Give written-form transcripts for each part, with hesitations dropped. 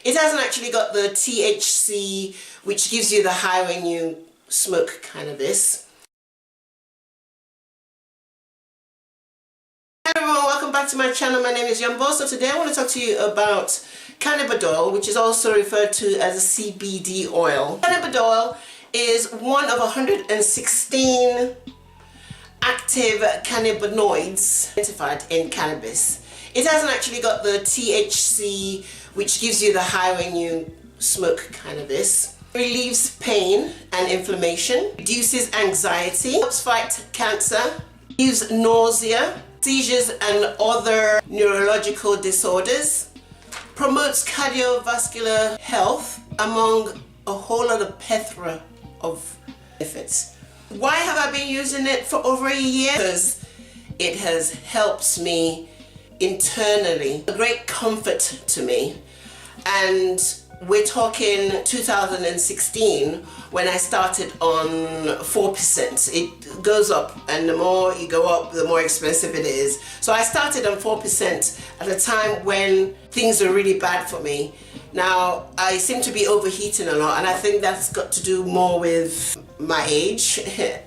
It hasn't actually got the THC, which gives you the high when you smoke cannabis. Hi everyone, welcome back to my channel. My name is Yambo. So today I want to talk to you about cannabidiol, which is also referred to as a CBD oil. Cannabidiol is one of 116 active cannabinoids identified in cannabis. It hasn't actually got the THC, which gives you the high when you smoke cannabis. Relieves pain and inflammation, reduces anxiety, helps fight cancer, relieves nausea, seizures and other neurological disorders, promotes cardiovascular health, among a whole other plethora of benefits. Why have I been using it for over a year? Because it has helped me internally, a great comfort to me. And we're talking 2016 when I started on 4%. It goes up, and the more you go up, the more expensive it is. So I started on 4% at a time when things were really bad for me. Now I seem to be overheating a lot, and I think that's got to do more with my age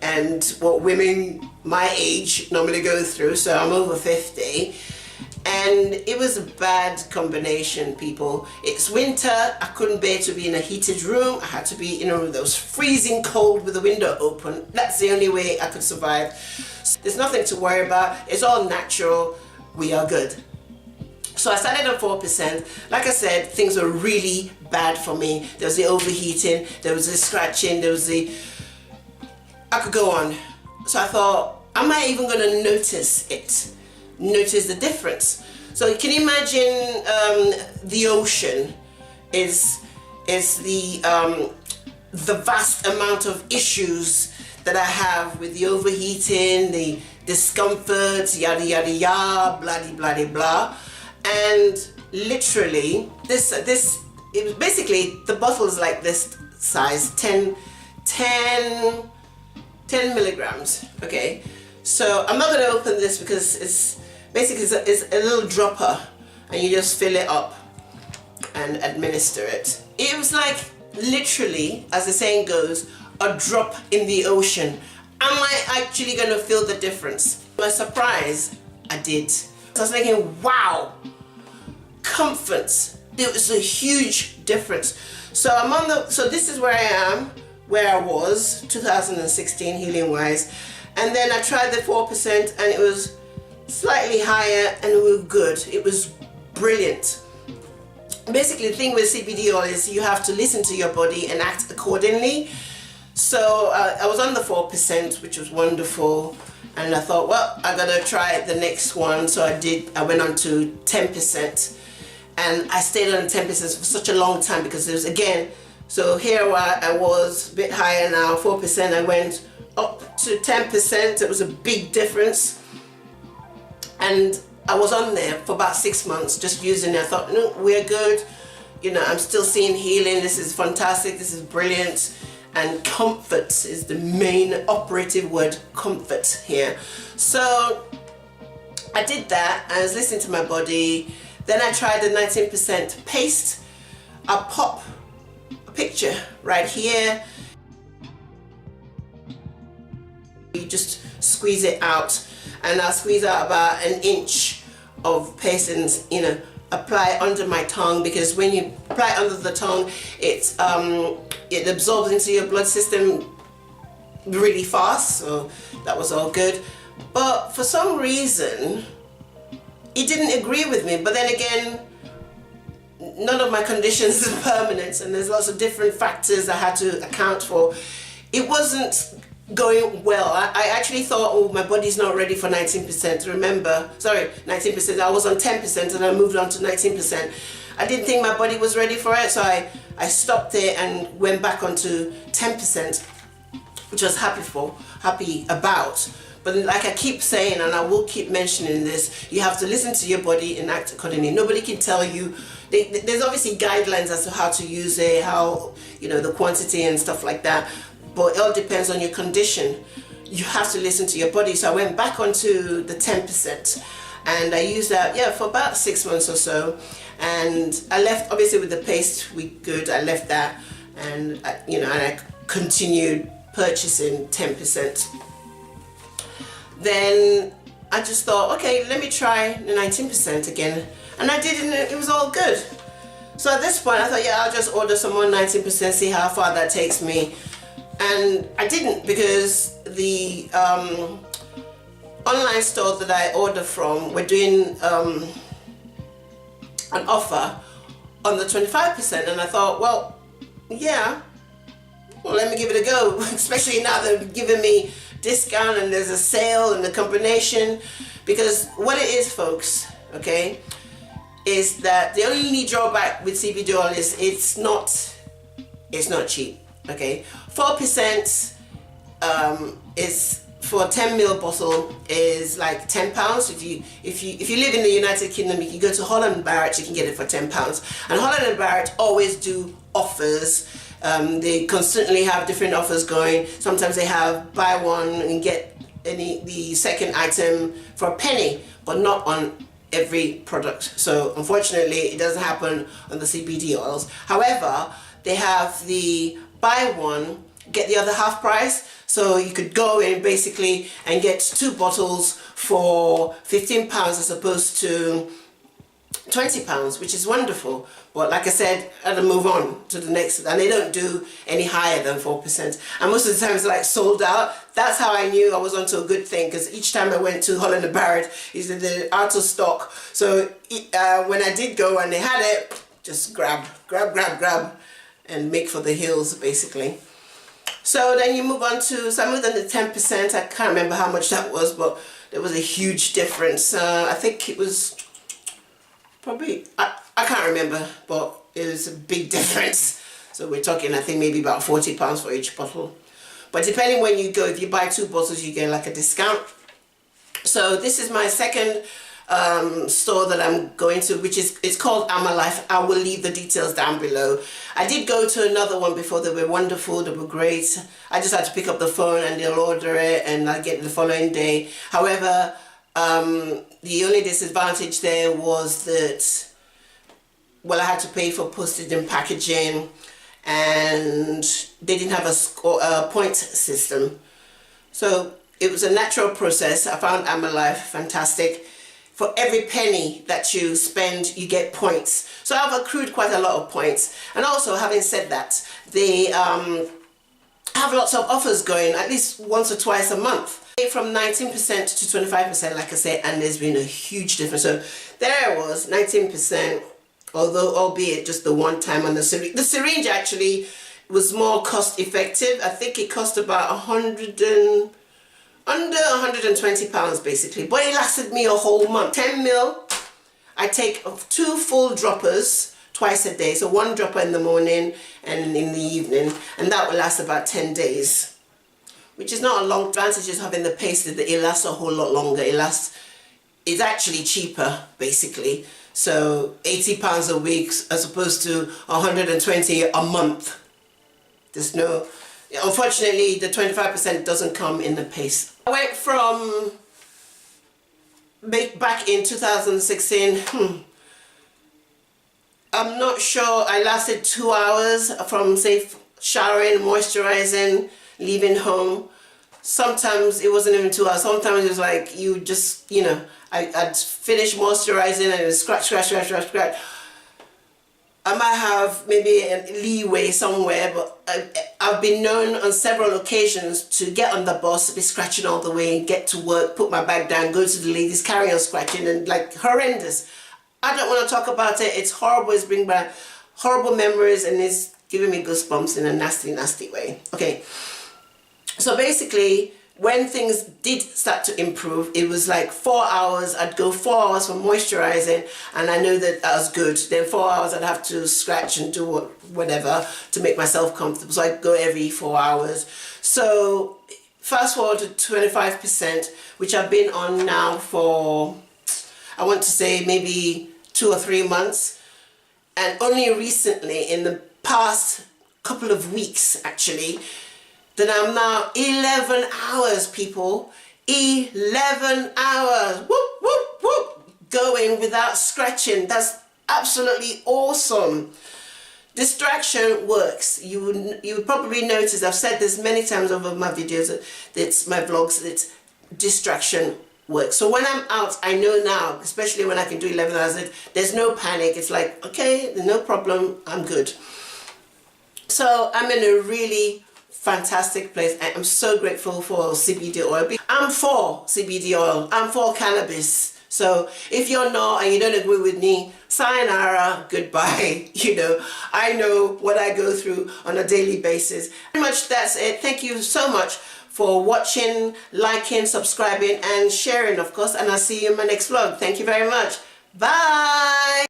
and what women my age normally go through. So I'm over 50. And it was a bad combination, people. It's winter, I couldn't bear to be in a heated room. I had to be in a room that was freezing cold with the window open. That's the only way I could survive. So there's nothing to worry about. It's all natural. We are good. So I started on 4%. Like I said, things were really bad for me. There was the overheating, there was the scratching, there was the... I could go on. So I thought, am I even going to notice it? Notice the difference? So can you imagine the ocean is the vast amount of issues that I have with the overheating, the discomfort, yada yada yada, blah blah blah. And literally this it was basically, the bottle is like this size, 10 milligrams. Okay, so I'm not going to open this because it's basically it's a little dropper, and you just fill it up and administer it. It was like literally, as the saying goes, a drop in the ocean. Am I actually going to feel the difference? To my surprise, I did. So I was thinking, wow, comfort. It was a huge difference. So so this is where I am, where I was 2016 healing wise, and then I tried the 4% and it was slightly higher and we were good. It was brilliant. Basically the thing with CBD oil is you have to listen to your body and act accordingly. So I was on the 4%, which was wonderful, and I thought, well, I gotta try the next one. So I did. I went on to 10%, and I stayed on 10% for such a long time because it was, again, so here I was a bit higher now, 4%. I went up to 10%. It was a big difference. And I was on there for about 6 months just using it. I thought, no, we're good. You know, I'm still seeing healing. This is fantastic. This is brilliant. And comfort is the main operative word, comfort here. So I did that. I was listening to my body. Then I tried the 19% paste. I'll pop a picture right here. You just squeeze it out. And I'll squeeze out about an inch of paste and, you know, apply under my tongue, because when you apply under the tongue, it absorbs into your blood system really fast. So that was all good. But for some reason, it didn't agree with me. But then again, none of my conditions are permanent, and there's lots of different factors I had to account for. It wasn't going well. I actually thought, oh, my body's not ready for 19%. Remember, sorry, 19%. I was on 10% and I moved on to 19%. I didn't think my body was ready for it, so I stopped there and went back onto 10%, which I was happy about. But like I keep saying, and I will keep mentioning this, you have to listen to your body and act accordingly. Nobody can tell you. There's obviously guidelines as to how to use it, how, you know, the quantity and stuff like that. But it all depends on your condition. You have to listen to your body. So I went back onto the 10%, and I used that, yeah, for about 6 months or so. And I left, obviously with the paste we good, I left that, and I continued purchasing 10%. Then I just thought, okay, let me try the 19% again, and I did, and it was all good. So at this point I thought, yeah, I'll just order some more 19%, see how far that takes me. And I didn't, because the online store that I ordered from were doing an offer on the 25%, and I thought, well, yeah, well, let me give it a go, especially now they're giving me discount and there's a sale and the combination. Because what it is, folks, okay, is that the only drawback with CBD oil is it's not cheap, okay. 4% is for a 10 ml bottle is like £10. If you live in the United Kingdom, you can go to Holland & Barrett, you can get it for £10. And Holland & Barrett always do offers. They constantly have different offers going. Sometimes they have buy one and get the second item for a penny, but not on every product. So unfortunately it doesn't happen on the CBD oils. However, they have the buy one, get the other half price. So you could go in basically and get 2 bottles for £15 as opposed to £20, which is wonderful. But like I said, I had to move on to the next, and they don't do any higher than 4%. And most of the time it's like sold out. That's how I knew I was onto a good thing, because each time I went to Holland & Barrett, they're out of stock. So when I did go and they had it, just grab, and make for the hills basically. So then you move on to, so I moved on to 10%. I can't remember how much that was, but there was a huge difference. I think it was probably, I can't remember, but it was a big difference. So we're talking, I think, maybe about £40 for each bottle. But depending when you go, if you buy 2 bottles, you get like a discount. So this is my second store that I'm going to, which is, it's called A.L.O.S. I will leave the details down below. I did go to another one before. They were wonderful, they were great. I just had to pick up the phone and they'll order it and I get it the following day. However, the only disadvantage there was that, well, I had to pay for postage and packaging, and they didn't have a point system. So it was a natural process. I found A.L.O.S. fantastic. For every penny that you spend, you get points. So I've accrued quite a lot of points. And also, having said that, they have lots of offers going, at least once or twice a month. From 19% to 25%, like I said, and there's been a huge difference. So there I was, 19%, although albeit just the one time on the syringe. The syringe actually was more cost effective. I think it cost about under £120 basically, but it lasted me a whole month. 10 ml, I take 2 full droppers twice a day, so 1 dropper in the morning and in the evening, and that will last about 10 days, which is not a long advantage. Is having the paste that it lasts a whole lot longer. It's actually cheaper basically, so £80 a week as opposed to 120 a month. There's no, unfortunately, the 25% doesn't come in the paste. I went from, back in 2016, I'm not sure, I lasted 2 hours from, say, showering, moisturizing, leaving home. Sometimes it wasn't even 2 hours. Sometimes it was like you just, I'd finish moisturizing and it was scratch. I might have maybe a leeway somewhere, but I've been known on several occasions to get on the bus, be scratching all the way, get to work, put my bag down, go to the ladies, carry on scratching, and like horrendous. I don't want to talk about it. It's horrible. It's bringing back horrible memories and it's giving me goosebumps in a nasty way. Okay, so basically, when things did start to improve, it was like 4 hours. I'd go 4 hours for moisturizing, and I knew that was good. Then 4 hours I'd have to scratch and do whatever to make myself comfortable. So I'd go every 4 hours. So fast forward to 25%, which I've been on now for, I want to say maybe 2 or 3 months. And only recently, in the past couple of weeks actually, that I'm now 11 hours, people, 11 hours, whoop, whoop, whoop, going without scratching. That's absolutely awesome. Distraction works. You would probably notice, I've said this many times over my videos, it's my vlogs, it's distraction works. So when I'm out, I know now, especially when I can do 11 hours, there's no panic. It's like, okay, no problem, I'm good. So I'm in a really fantastic place. I am so grateful for CBD oil. I'm for CBD oil. I'm for cannabis. So if you're not and you don't agree with me, sayonara, goodbye. You know, I know what I go through on a daily basis. Pretty much that's it. Thank you so much for watching, liking, subscribing, and sharing, of course. And I'll see you in my next vlog. Thank you very much. Bye.